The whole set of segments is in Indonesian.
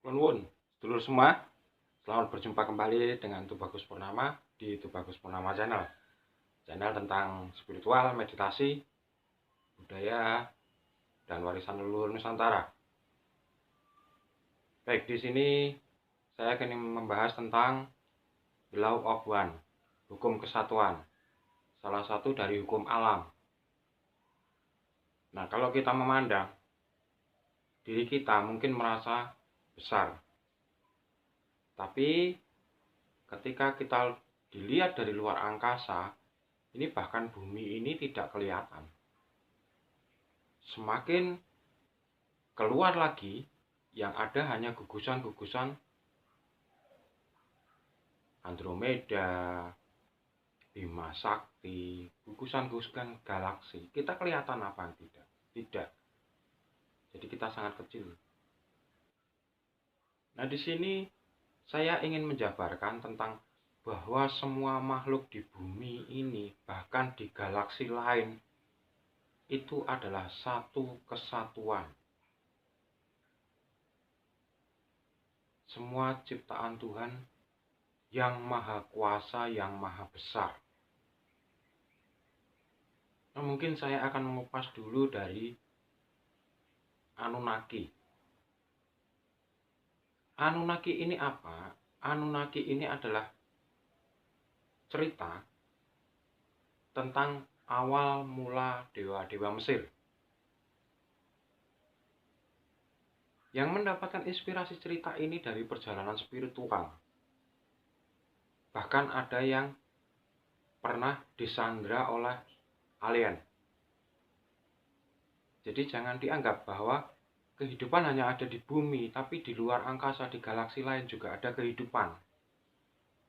Nuwun, sedulur semua. Selamat berjumpa kembali dengan Tubagus Purnama di Tubagus Purnama Channel. Channel tentang spiritual, meditasi, budaya, dan warisan leluhur Nusantara. Baik, di sini saya akan membahas tentang the law of one, hukum kesatuan, salah satu dari hukum alam. Nah, kalau kita memandang diri kita mungkin merasa besar, tapi ketika kita dilihat dari luar angkasa, ini bahkan bumi ini tidak kelihatan. Semakin keluar lagi, yang ada hanya gugusan-gugusan Andromeda, Bima Sakti, gugusan-gugusan galaksi. Kita kelihatan apa tidak? Tidak. Jadi kita sangat kecil. Nah, di sini saya ingin menjabarkan tentang bahwa semua makhluk di bumi ini, bahkan di galaksi lain, itu adalah satu kesatuan. Semua ciptaan Tuhan yang maha kuasa, yang maha besar. Nah, mungkin saya akan mengupas dulu dari Anunnaki. Anunnaki ini apa? Anunnaki ini adalah cerita tentang awal mula dewa-dewa Mesir. Yang mendapatkan inspirasi cerita ini dari perjalanan spiritual. Bahkan ada yang pernah disandra oleh alien. Jadi jangan dianggap bahwa kehidupan hanya ada di bumi, tapi di luar angkasa, di galaksi lain juga ada kehidupan.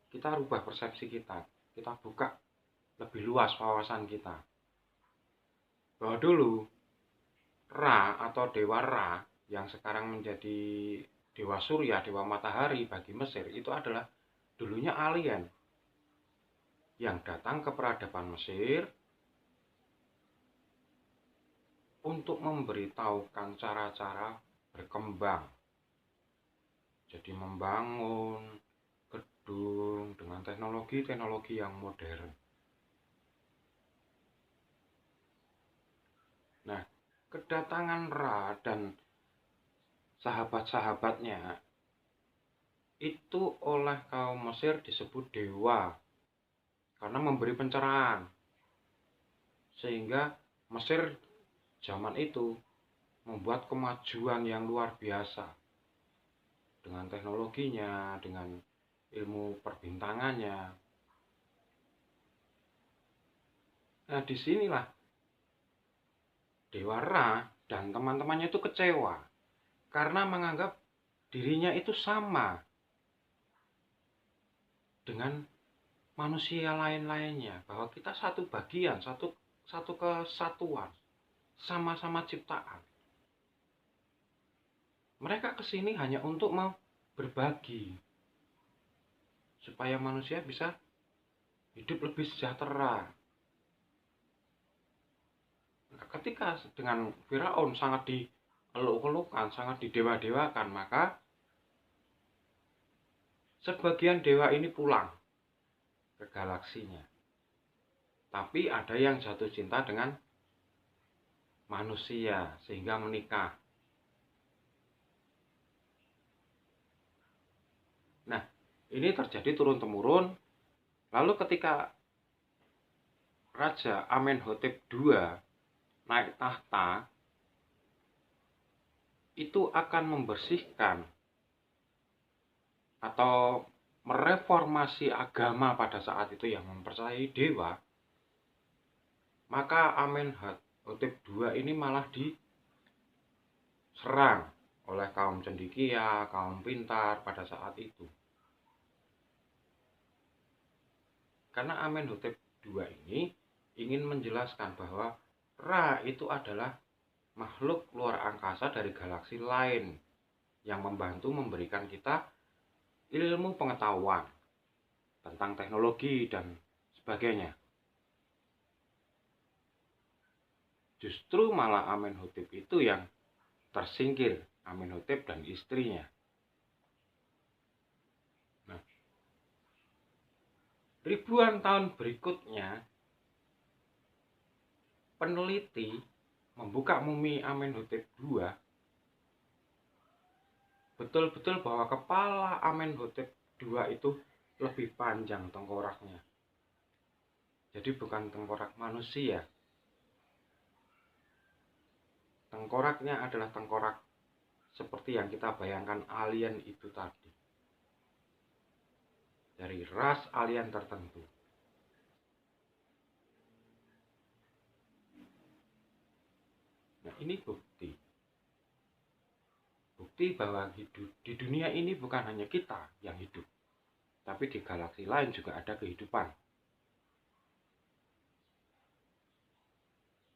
Kita rubah persepsi kita buka lebih luas wawasan kita. Bahwa dulu Ra atau Dewa Ra yang sekarang menjadi Dewa Surya, Dewa Matahari bagi Mesir, itu adalah dulunya alien yang datang ke peradaban Mesir untuk memberitahukan cara-cara berkembang. Jadi membangun gedung dengan teknologi-teknologi yang modern. Nah, kedatangan Ra dan sahabat-sahabatnya itu oleh kaum Mesir disebut dewa karena memberi pencerahan, sehingga Mesir zaman itu membuat kemajuan yang luar biasa dengan teknologinya, dengan ilmu perbintangannya. Nah, disinilah Dewa Ra dan teman-temannya itu kecewa karena menganggap dirinya itu sama dengan manusia lain-lainnya, bahwa kita satu bagian, satu kesatuan, sama-sama ciptaan. Mereka kesini hanya untuk mau berbagi, supaya manusia bisa hidup lebih sejahtera. Nah, ketika dengan Firaun sangat dieluk-elukan, sangat didewa-dewakan, maka sebagian dewa ini pulang ke galaksinya. Tapi ada yang jatuh cinta dengan manusia sehingga menikah. Nah, ini terjadi turun-temurun. Lalu ketika Raja Amenhotep II naik tahta, itu akan membersihkan atau mereformasi agama pada saat itu yang mempercayai dewa, maka Amenhotep II ini malah diserang oleh kaum cendekia, kaum pintar pada saat itu. Karena Amenhotep II ini ingin menjelaskan bahwa Ra itu adalah makhluk luar angkasa dari galaksi lain yang membantu memberikan kita ilmu pengetahuan tentang teknologi dan sebagainya. Justru malah Amenhotep itu yang tersingkir, Amenhotep dan istrinya. Ribuan tahun berikutnya, peneliti membuka mumi Amenhotep II, betul-betul bahwa kepala Amenhotep II itu lebih panjang tengkoraknya. Jadi bukan tengkorak manusia. Tengkoraknya adalah tengkorak seperti yang kita bayangkan alien itu tadi. Dari ras alien tertentu. Nah, ini bukti. Bukti bahwa hidup di dunia ini bukan hanya kita yang hidup, tapi di galaksi lain juga ada kehidupan.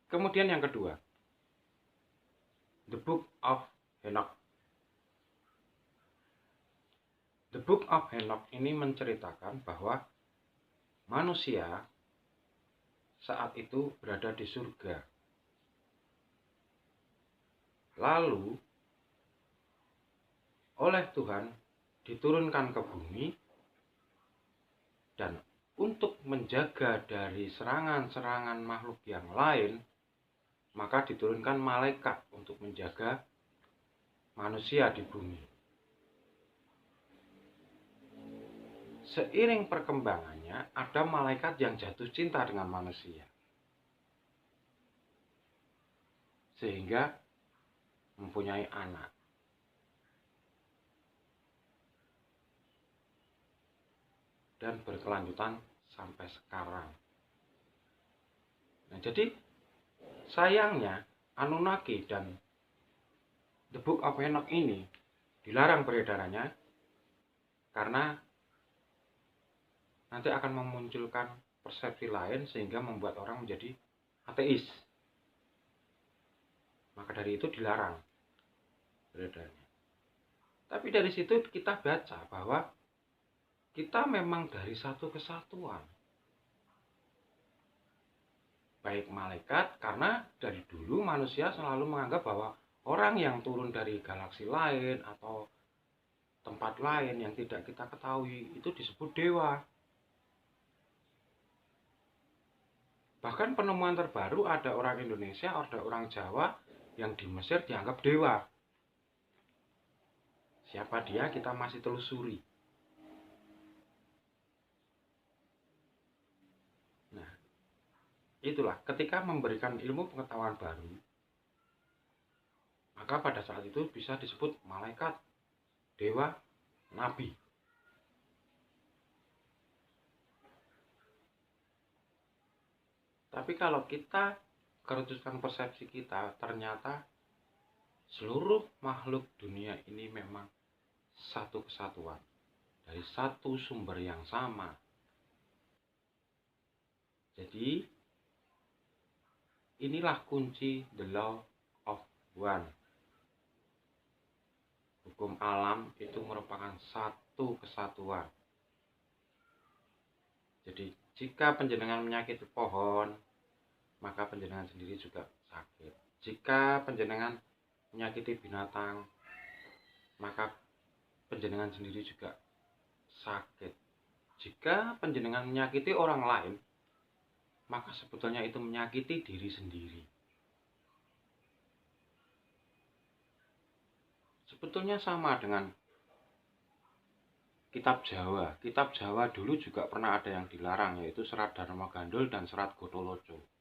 Kemudian yang kedua, The Book of Enoch. The Book of Enoch ini menceritakan bahwa manusia saat itu berada di surga. Lalu oleh Tuhan diturunkan ke bumi, dan untuk menjaga dari serangan-serangan makhluk yang lain, maka diturunkan malaikat untuk menjaga manusia di bumi. Seiring perkembangannya, ada malaikat yang jatuh cinta dengan manusia, sehingga mempunyai anak. Dan berkelanjutan sampai sekarang. Nah, jadi sayangnya Anunnaki dan The Book of Enoch ini dilarang beredarannya karena nanti akan memunculkan persepsi lain sehingga membuat orang menjadi ateis. Maka dari itu dilarang beredarnya. Tapi dari situ kita baca bahwa kita memang dari satu kesatuan. Baik malaikat, karena dari dulu manusia selalu menganggap bahwa orang yang turun dari galaksi lain atau tempat lain yang tidak kita ketahui itu disebut dewa. Bahkan penemuan terbaru ada orang Indonesia, ada orang Jawa yang di Mesir dianggap dewa. Siapa dia kita masih telusuri. Nah, itulah ketika memberikan ilmu pengetahuan baru, maka pada saat itu bisa disebut malaikat, dewa, nabi. Tapi kalau kita kerucutkan persepsi kita, ternyata seluruh makhluk dunia ini memang satu kesatuan, dari satu sumber yang sama. Jadi inilah kunci the law of one. Hukum alam itu merupakan satu kesatuan. Jadi jika panjenengan menyakiti pohon, maka panjenengan sendiri juga sakit. Jika panjenengan menyakiti binatang, maka panjenengan sendiri juga sakit. Jika panjenengan menyakiti orang lain, maka sebetulnya itu menyakiti diri sendiri. Sebetulnya sama dengan kitab Jawa. Kitab Jawa dulu juga pernah ada yang dilarang, yaitu Serat Dharma Gandul dan Serat Gotoloco.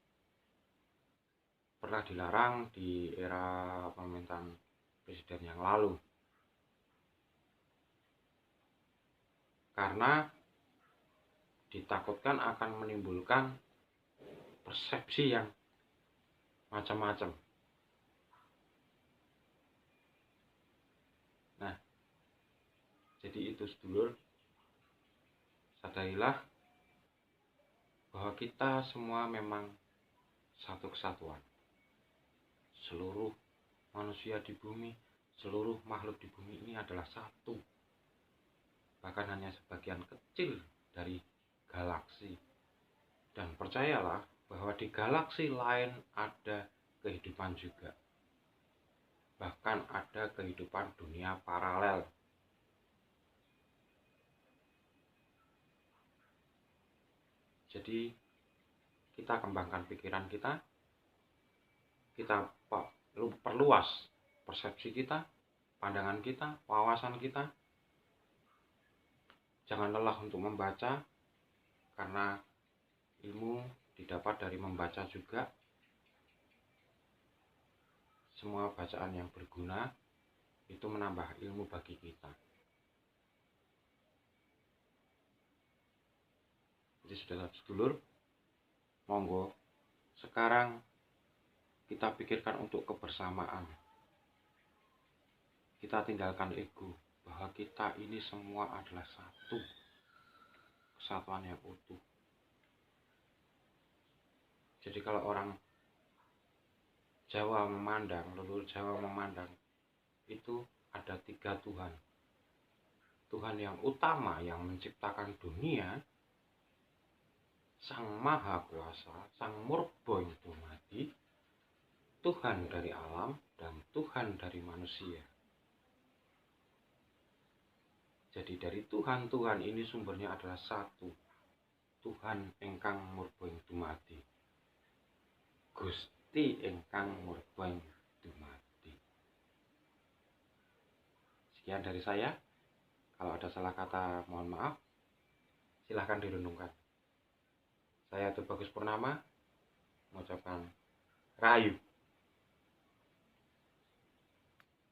Pernah dilarang di era pemerintahan presiden yang lalu. Karena ditakutkan akan menimbulkan persepsi yang macam-macam. Nah, jadi itu sedulur, sadarilah bahwa kita semua memang satu kesatuan. Seluruh manusia di bumi, seluruh makhluk di bumi ini adalah satu. Bahkan hanya sebagian kecil dari galaksi. Dan percayalah bahwa di galaksi lain ada kehidupan juga. Bahkan ada kehidupan dunia paralel. Jadi kita kembangkan pikiran kita perluas persepsi kita, pandangan kita, wawasan kita. Jangan lelah untuk membaca, karena ilmu didapat dari membaca juga. Semua bacaan yang berguna itu menambah ilmu bagi kita. Jadi sedulur, monggo sekarang kita pikirkan untuk kebersamaan. Kita tinggalkan ego, bahwa kita ini semua adalah satu, kesatuan yang utuh. Jadi kalau orang Jawa memandang, leluhur Jawa memandang, itu ada 3 Tuhan. Tuhan yang utama yang menciptakan dunia, Sang Maha Kuasa, Sang Murba Dumadi, Tuhan dari alam dan Tuhan dari manusia. Jadi dari Tuhan ini sumbernya adalah satu, Tuhan ingkang Murba Dumadi, Gusti ingkang Murba Dumadi. Sekian dari saya. Kalau ada salah kata, mohon maaf. Silahkan direnungkan. Saya Tubagus Purnama mengucapkan rahayu.